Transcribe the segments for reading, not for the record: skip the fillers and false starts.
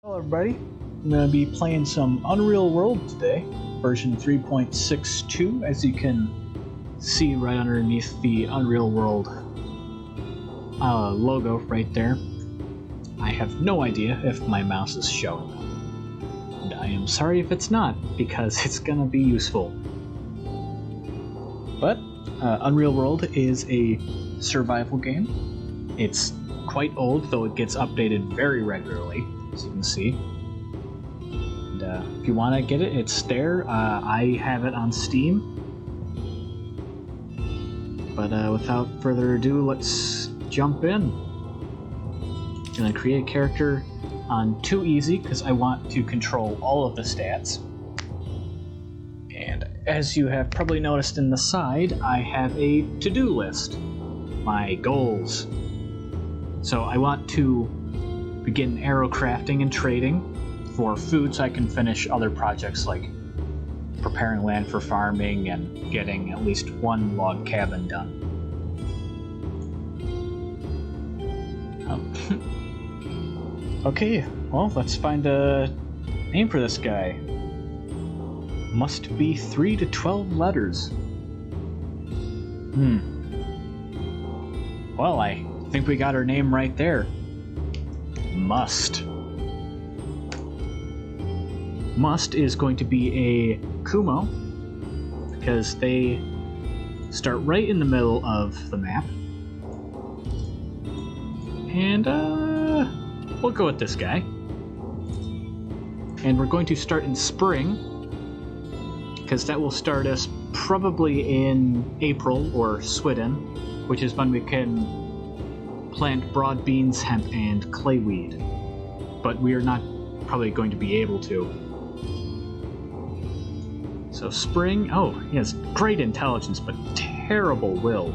Hello everybody, I'm going to be playing some Unreal World today, version 3.62, as you can see right underneath the Unreal World logo right there. I have no idea if my mouse is showing, and I am sorry if it's not, because it's going to be useful. But Unreal World is a survival game. It's quite old, though it gets updated very regularly, as you can see. And if you want to get it, it's there. I have it on Steam. But without further ado, let's jump in. I'm going to create a character on 2 easy because I want to control all of the stats. And as you have probably noticed in the side, I have a to-do list. My goals. So I want to begin arrow crafting and trading for food so I can finish other projects like preparing land for farming and getting at least 1 log cabin done. Okay, well, let's find a name for this guy. Must be 3 to 12 letters. Well, I think we got our name right there. Must. Must is going to be a Kumo, because they start right in the middle of the map. And we'll go with this guy. And we're going to start in spring, because that will start us probably in April or Sweden, which is when we can plant broad beans, hemp, and clayweed. But we are not probably going to be able to. So spring, oh, he has great intelligence, but terrible will.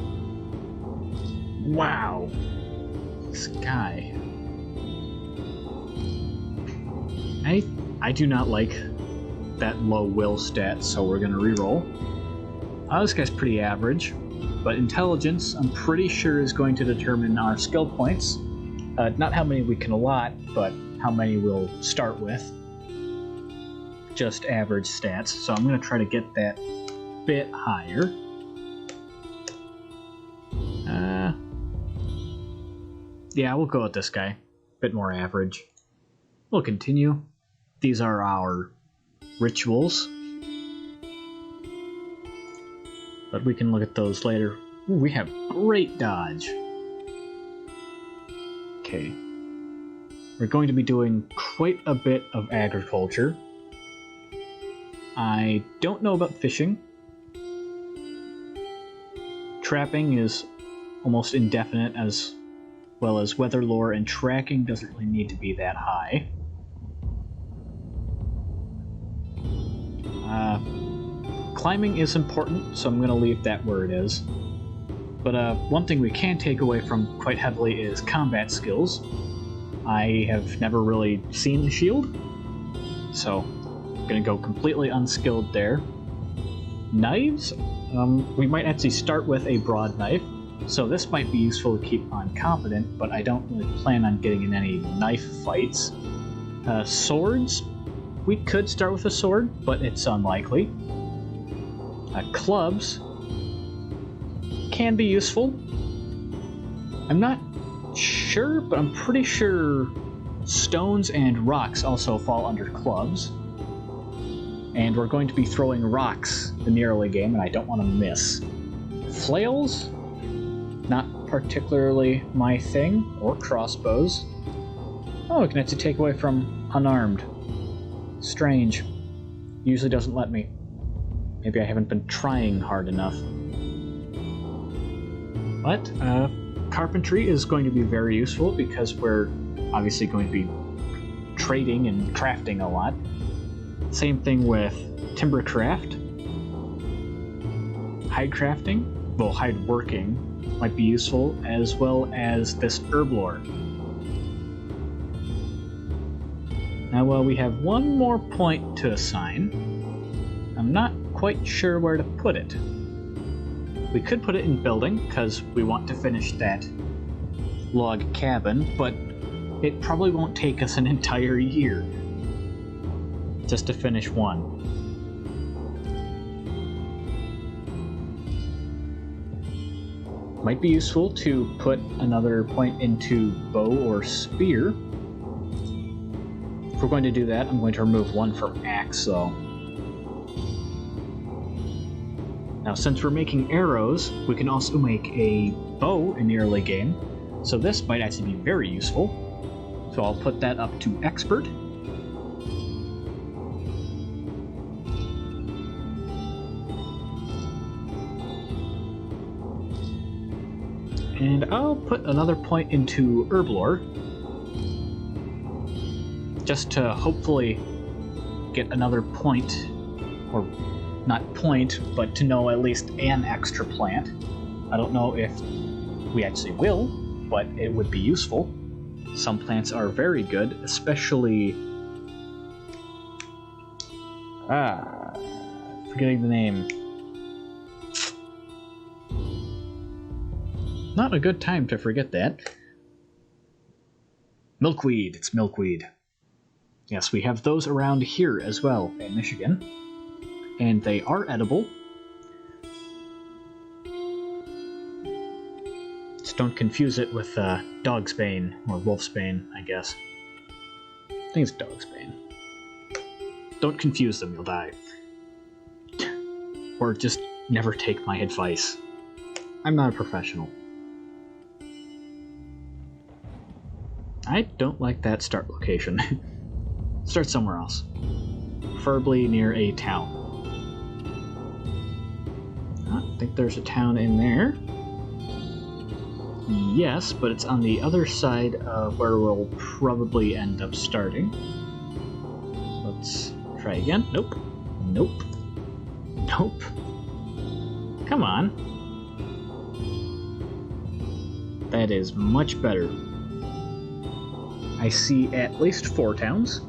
Wow. This guy. I do not like that low will stat, so we're gonna reroll. This guy's pretty average. But intelligence, I'm pretty sure, is going to determine our skill points. Not how many we can allot, but how many we'll start with. Just average stats, so I'm going to try to get that bit higher. Yeah, we'll go with this guy. Bit more average. We'll continue. These are our rituals. But we can look at those later. Ooh, we have great dodge. Okay. We're going to be doing quite a bit of agriculture. I don't know about fishing. Trapping is almost indefinite, as well as weather lore, and tracking doesn't really need to be that high. Climbing is important, so I'm going to leave that where it is. But one thing we can take away from quite heavily is combat skills. I have never really seen the shield, so I'm going to go completely unskilled there. Knives, we might actually start with a broad knife, so this might be useful to keep on confident, but I don't really plan on getting in any knife fights. Swords, we could start with a sword, but it's unlikely. Clubs can be useful. I'm not sure, but I'm pretty sure stones and rocks also fall under clubs. And we're going to be throwing rocks in the early game, and I don't want to miss. Flails, not particularly my thing, or crossbows. Oh, we can actually take away from unarmed. Strange. Usually doesn't let me. Maybe I haven't been trying hard enough. But carpentry is going to be very useful because we're obviously going to be trading and crafting a lot. Same thing with timbercraft. Hide crafting, well, hide working might be useful, as well as this herb lore. Now, we have one more point to assign. I'm not quite sure where to put it. We could put it in building, because we want to finish that log cabin, but it probably won't take us an entire year just to finish one. Might be useful to put another point into bow or spear. If we're going to do that, I'm going to remove one from axe, though. Now, since we're making arrows, we can also make a bow in the early game, so this might actually be very useful. So I'll put that up to expert. And I'll put another point into herblore, just to hopefully get another point, or not point, but to know at least an extra plant. I don't know if we actually will, but it would be useful. Some plants are very good, especially... forgetting the name. Not a good time to forget that. Milkweed, it's milkweed. Yes, we have those around here as well in Michigan. And they are edible. Just don't confuse it with dogsbane, or wolfsbane, I guess. I think it's dogsbane. Don't confuse them, you'll die. Or just never take my advice. I'm not a professional. I don't like that start location. Start somewhere else. Preferably near a town. I think there's a town in there. Yes, but it's on the other side of where we'll probably end up starting. Let's try again. Nope. Nope. Nope. Come on. That is much better. I see at least 4 towns.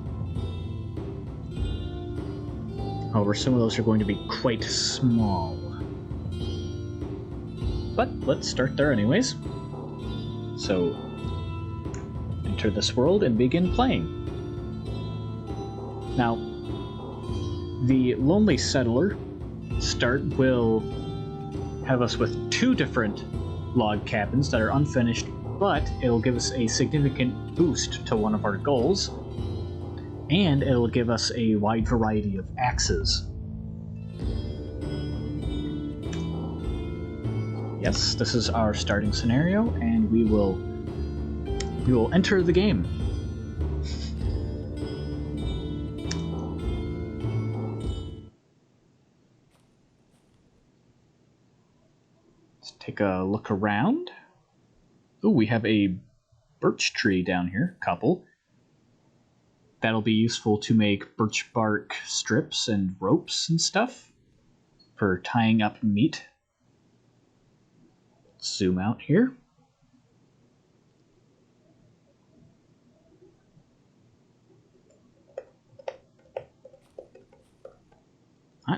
However, some of those are going to be quite small. But let's start there anyways. So, enter this world and begin playing. Now, the Lonely Settler start will have us with 2 different log cabins that are unfinished, but it'll give us a significant boost to one of our goals, and it'll give us a wide variety of axes. Yes, this is our starting scenario, and we will enter the game. Let's take a look around. Ooh, we have a birch tree down here, couple. That'll be useful to make birch bark strips and ropes and stuff for tying up meat. Zoom out here.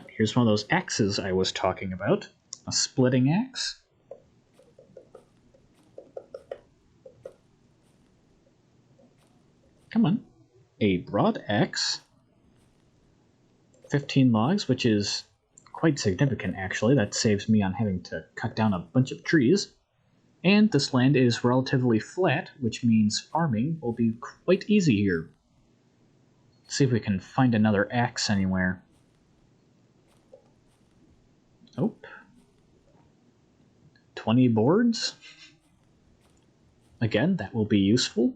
Here's one of those axes I was talking about. A splitting axe. Come on. A broad axe. 15 logs, which is quite significant, actually. That saves me on having to cut down a bunch of trees. And this land is relatively flat, which means farming will be quite easy here. Let's see if we can find another axe anywhere. Nope. 20 boards. Again, that will be useful.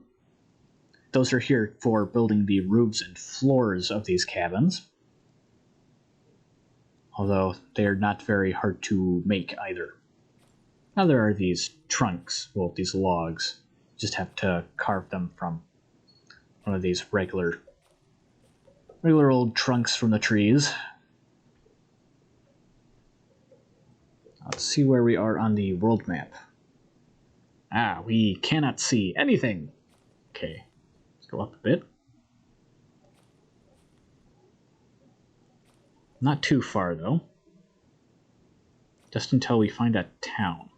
Those are here for building the roofs and floors of these cabins. Although they're not very hard to make either. Now there are these trunks, well, these logs. Just have to carve them from one of these regular old trunks from the trees. Let's see where we are on the world map. We cannot see anything. Okay, let's go up a bit. Not too far, though. Just until we find a town.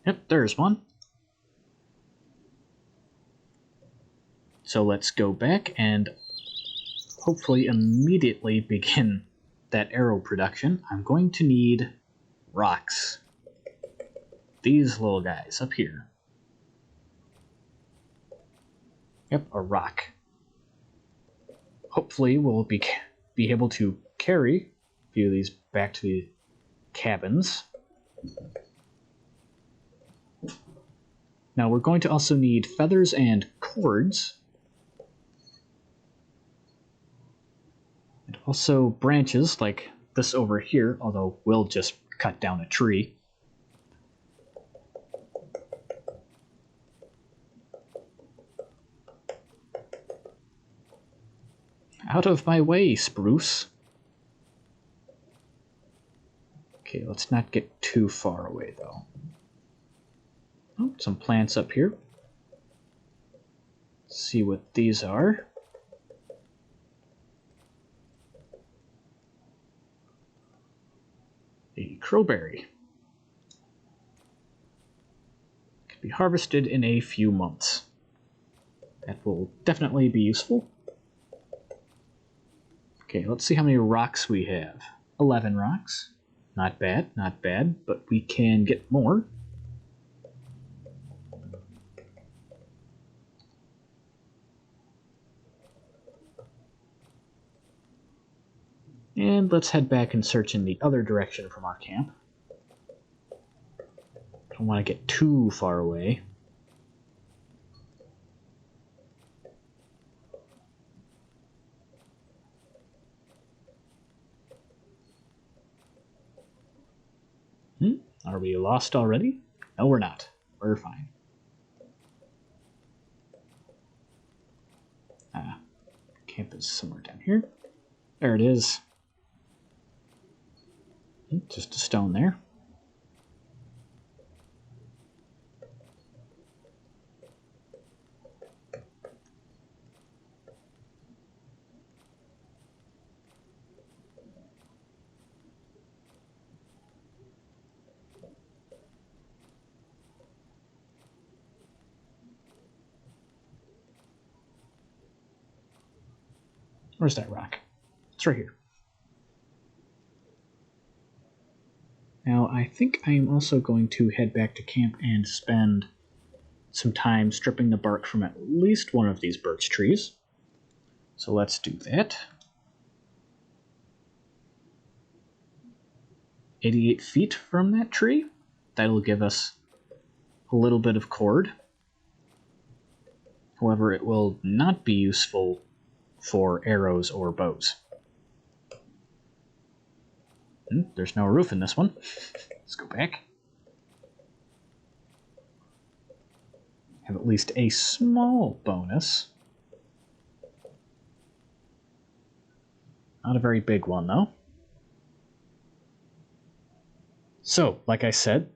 Yep, there's one. So let's go back and hopefully immediately begin that arrow production. I'm going to need rocks. These little guys up here. Yep, a rock. Hopefully we'll be able to carry a few of these back to the cabins. Now we're going to also need feathers and cords. And also branches like this over here, although we'll just cut down a tree. Out of my way, spruce. Okay, let's not get too far away, though. Oh, some plants up here. Let's see what these are. A crowberry. Can be harvested in a few months. That will definitely be useful. Okay, let's see how many rocks we have. 11 rocks. Not bad, not bad, but we can get more. And let's head back and search in the other direction from our camp. Don't want to get too far away. Are we lost already? No, we're not. We're fine. Camp is somewhere down here. There it is. Just a stone there. Where's that rock? It's right here. Now, I think I am also going to head back to camp and spend some time stripping the bark from at least one of these birch trees. So let's do that. 88 feet from that tree. That'll give us a little bit of cord. However, it will not be useful for arrows or bows. There's no roof in this one. Let's go back. Have at least a small bonus. Not a very big one, though. So, like I said,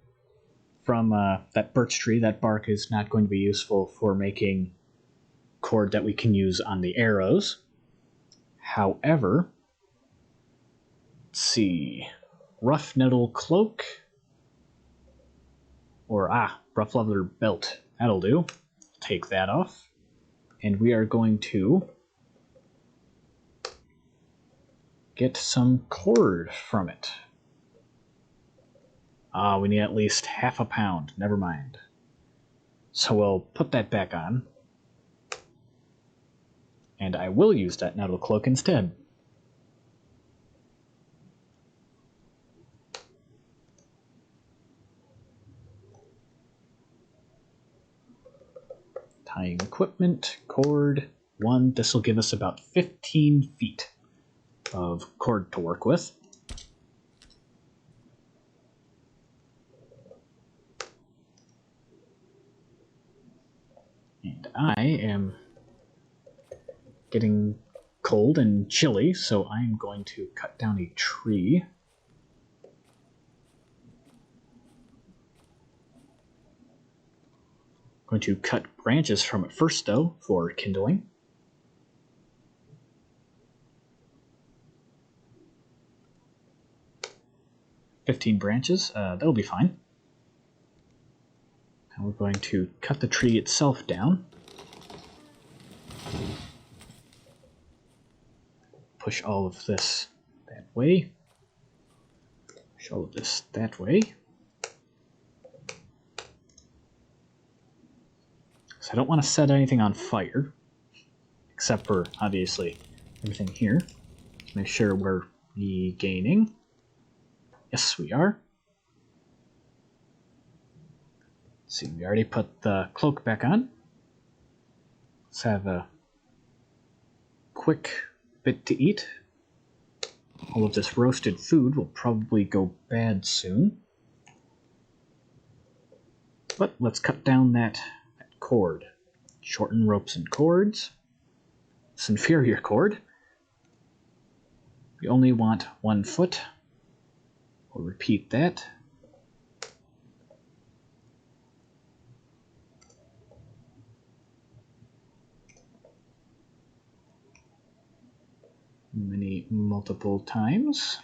from that birch tree, that bark is not going to be useful for making cord that we can use on the arrows. However, let's see, rough nettle cloak, or rough leather belt. That'll do. Take that off, and we are going to get some cord from it. We need at least half a pound. Never mind. So we'll put that back on. And I will use that nettle cloak instead. Tying equipment, cord, 1. This will give us about 15 feet of cord to work with. And I am getting cold and chilly, so I'm going to cut down a tree. Going to cut branches from it first, though, for kindling. "15 branches, that'll be fine. And we're going to cut the tree itself down. push all of this that way. Push all of this that way. So I don't want to set anything on fire, except for, obviously, everything here. Make sure we're regaining. Yes, we are. Let's see, we already put the cloak back on. Let's have a quick bit to eat. All of this roasted food will probably go bad soon. But let's cut down that cord. Shorten ropes and cords. It's inferior cord. We only want 1 foot. We'll repeat that. Multiple times.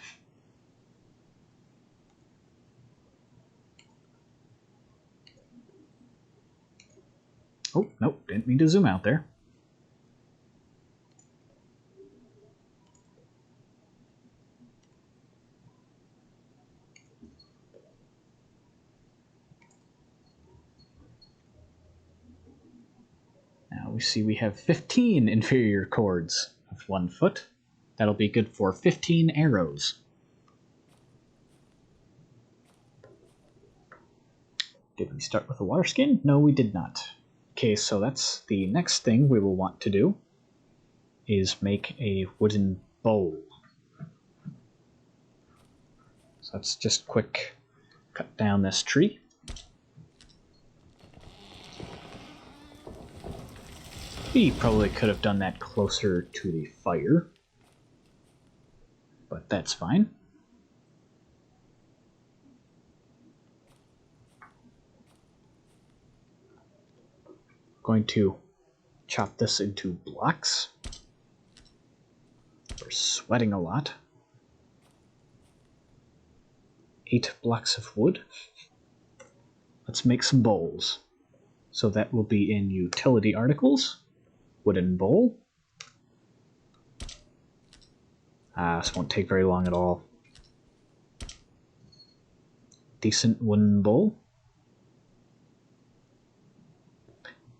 Oh, nope, didn't mean to zoom out there. Now we see we have 15 inferior cords of 1 foot. That'll be good for 15 arrows. Did we start with a water skin? No, we did not. Okay, so that's the next thing we will want to do, is make a wooden bowl. So let's just quick cut down this tree. We probably could have done that closer to the fire, but that's fine. Going to chop this into blocks. We're sweating a lot. 8 blocks of wood. Let's make some bowls. So that will be in utility articles. Wooden bowl. This won't take very long at all. Decent wooden bowl.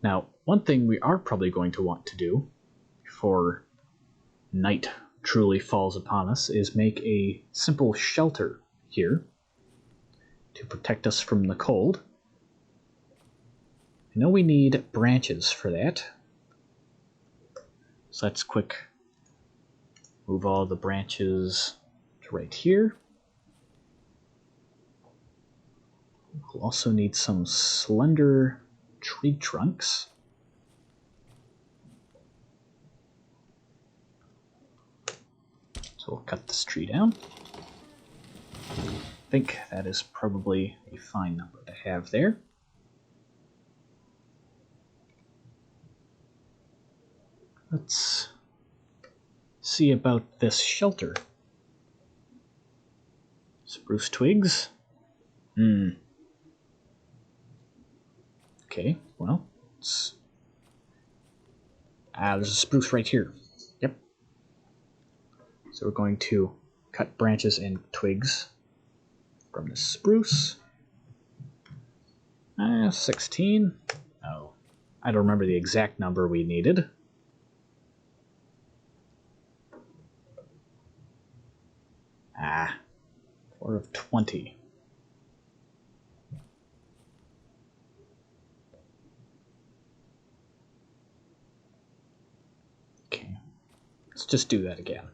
Now, one thing we are probably going to want to do before night truly falls upon us is make a simple shelter here to protect us from the cold. I know we need branches for that. So let's quick move all the branches to right here. We'll also need some slender tree trunks. So we'll cut this tree down. I think that is probably a fine number to have there. Let's see about this shelter. Spruce twigs. Okay, well, there's a spruce right here. Yep. So we're going to cut branches and twigs from the spruce. 16. Oh, I don't remember the exact number we needed. Ah, 4 of 20. Okay, let's just do that again.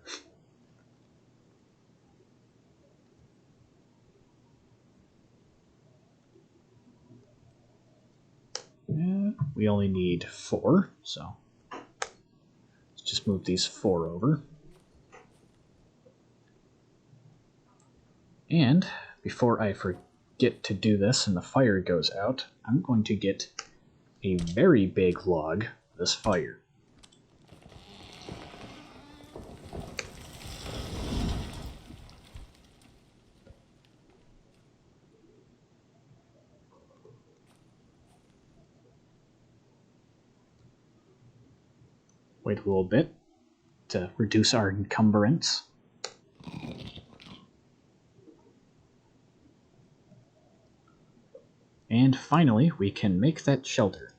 We only need 4, so let's just move these 4 over. And before I forget to do this and the fire goes out, I'm going to get a very big log for this fire. Wait a little bit. to reduce our encumbrance. And finally, we can make that shelter.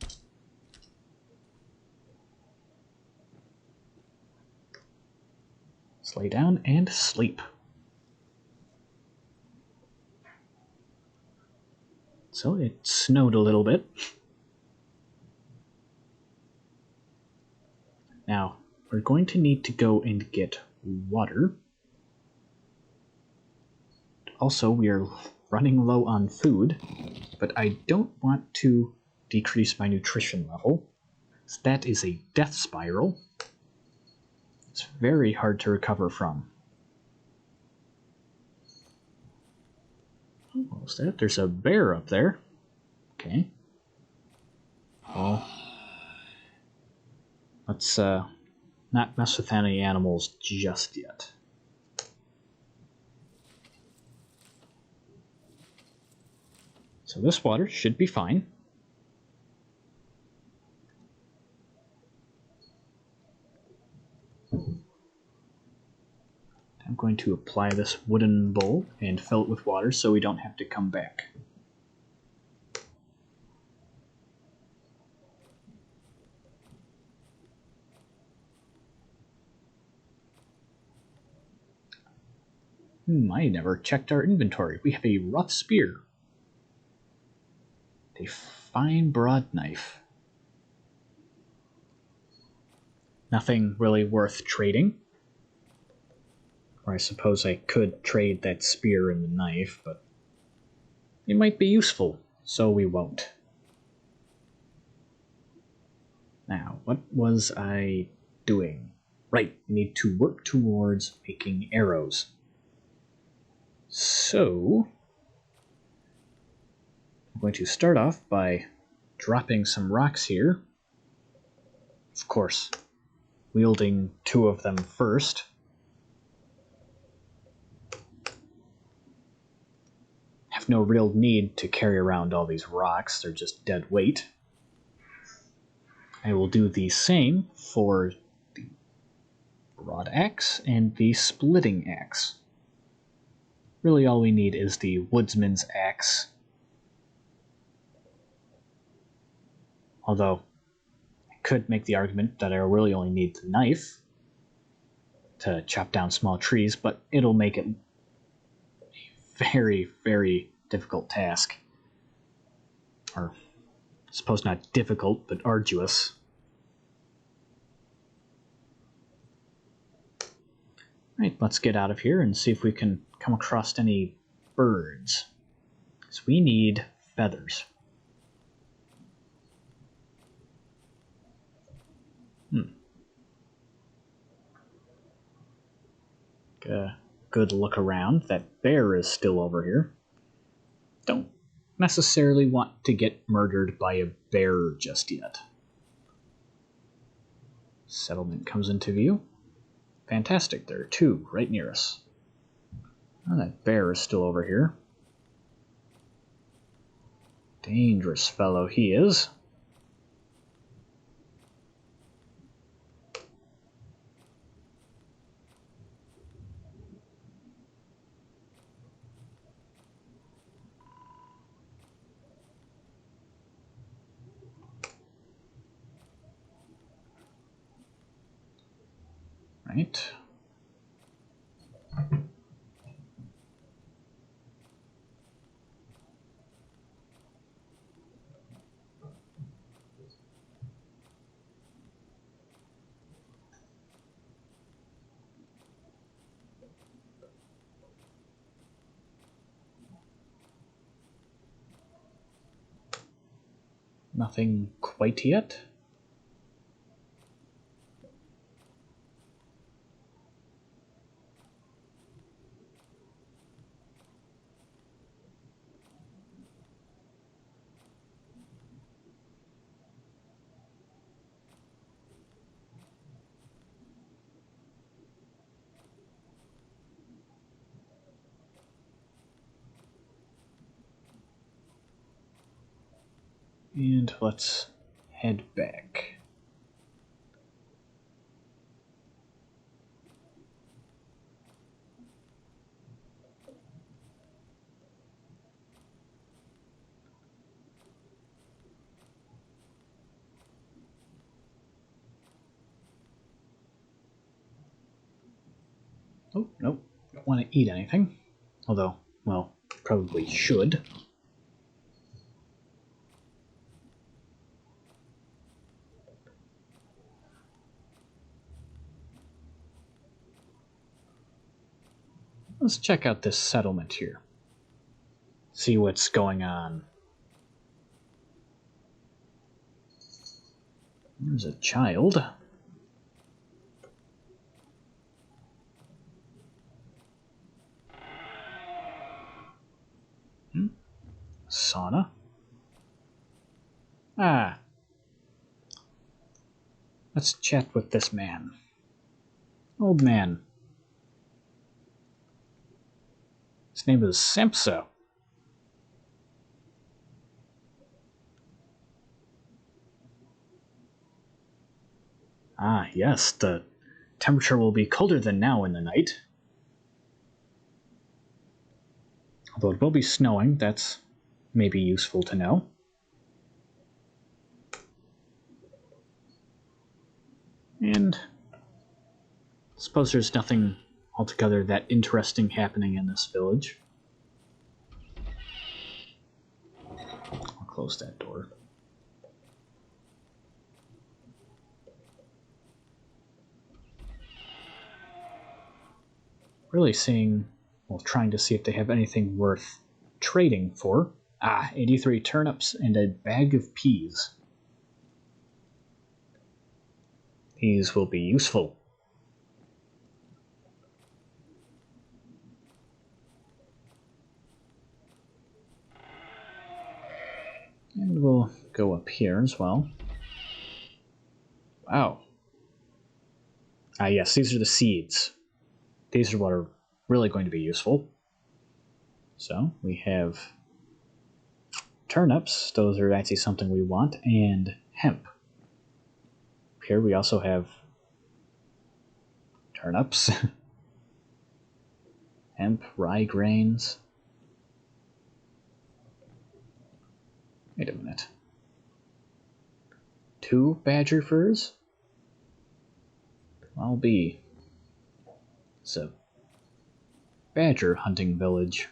Let's lay down and sleep. So it snowed a little bit. Now, we're going to need to go and get water. Also, we are running low on food, but I don't want to decrease my nutrition level. So that is a death spiral. It's very hard to recover from. What was that? There's a bear up there. Okay. Well, let's not mess with any animals just yet. So this water should be fine. I'm going to apply this wooden bowl and fill it with water so we don't have to come back. I never checked our inventory. We have a rough spear. A fine broad knife. Nothing really worth trading. Or I suppose I could trade that spear and the knife, but it might be useful, so we won't. Now, what was I doing? Right, we need to work towards making arrows. So, I'm going to start off by dropping some rocks here. Of course, wielding 2 of them first. Have no real need to carry around all these rocks, they're just dead weight. I will do the same for the broad axe and the splitting axe. Really all we need is the woodsman's axe. Although, I could make the argument that I really only need the knife to chop down small trees, but it'll make it a very, very difficult task. Or, I suppose not difficult, but arduous. Right, let's get out of here and see if we can come across any birds. Because we need feathers. Good look around. That bear is still over here. Don't necessarily want to get murdered by a bear just yet. Settlement comes into view. Fantastic, there are 2 right near us. Oh, that bear is still over here. Dangerous fellow he is. Right. Nothing quite yet. And let's head back. Oh, nope. Don't want to eat anything. Although, well, probably should. Let's check out this settlement here. See what's going on. There's a child. Sauna. Ah. Let's chat with this man. Old man. His name is Samso. Ah, yes, the temperature will be colder than now in the night. Although it will be snowing, that's maybe useful to know. And I suppose there's nothing altogether that interesting happening in this village. I'll close that door. Really seeing, well, trying to see if they have anything worth trading for. Ah, 83 turnips and a bag of peas. These will be useful. And we'll go up here as well. Wow. Ah, yes, these are the seeds. These are what are really going to be useful. So we have turnips. Those are actually something we want. And hemp. Here we also have turnips. Hemp, rye grains. Wait a minute. 2 badger furs? I'll be. It's a badger hunting village.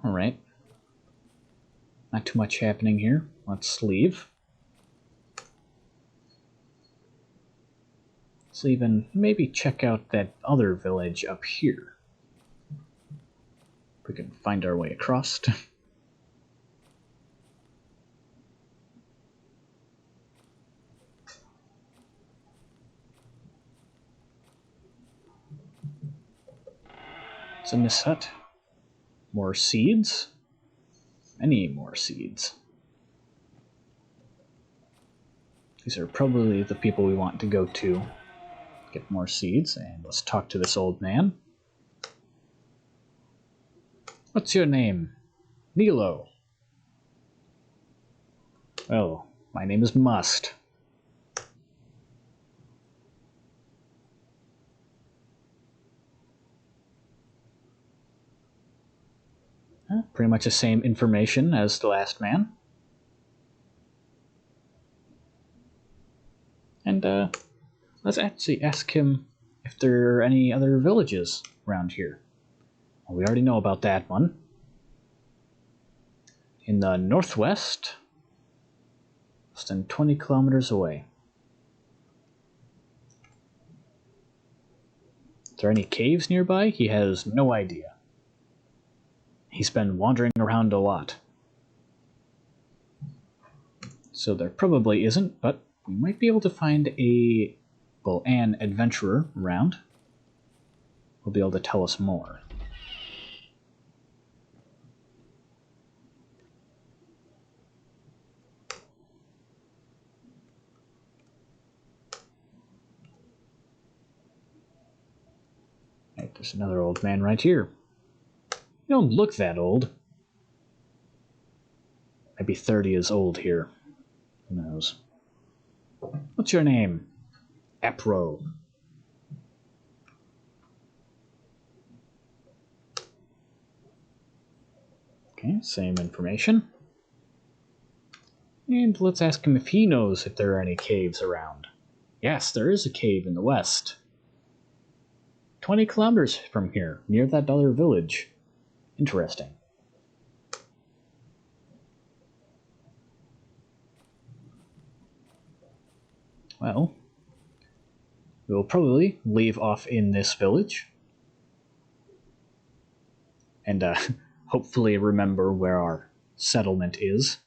Alright. Not too much happening here. Let's leave. Let's leave and maybe check out that other village up here. If we can find our way across. What's in this hut? More seeds? Many more seeds. These are probably the people we want to go to. Get more seeds, and let's talk to this old man. What's your name? Nilo. Well, my name is Must. Pretty much the same information as the last man. And let's actually ask him if there are any other villages around here. Well, we already know about that one. In the northwest, less than 20 kilometers away. Are there any caves nearby? He has no idea. He's been wandering around a lot. So there probably isn't, but we might be able to find an adventurer around. Will be able to tell us more. Right, there's another old man right here. You don't look that old. Maybe 30 is old here. Who knows? What's your name? Apro. Okay, same information. And let's ask him if he knows if there are any caves around. Yes, there is a cave in the west. 20 kilometers from here, near that other village. Interesting. Well, we'll probably leave off in this village. And hopefully remember where our settlement is.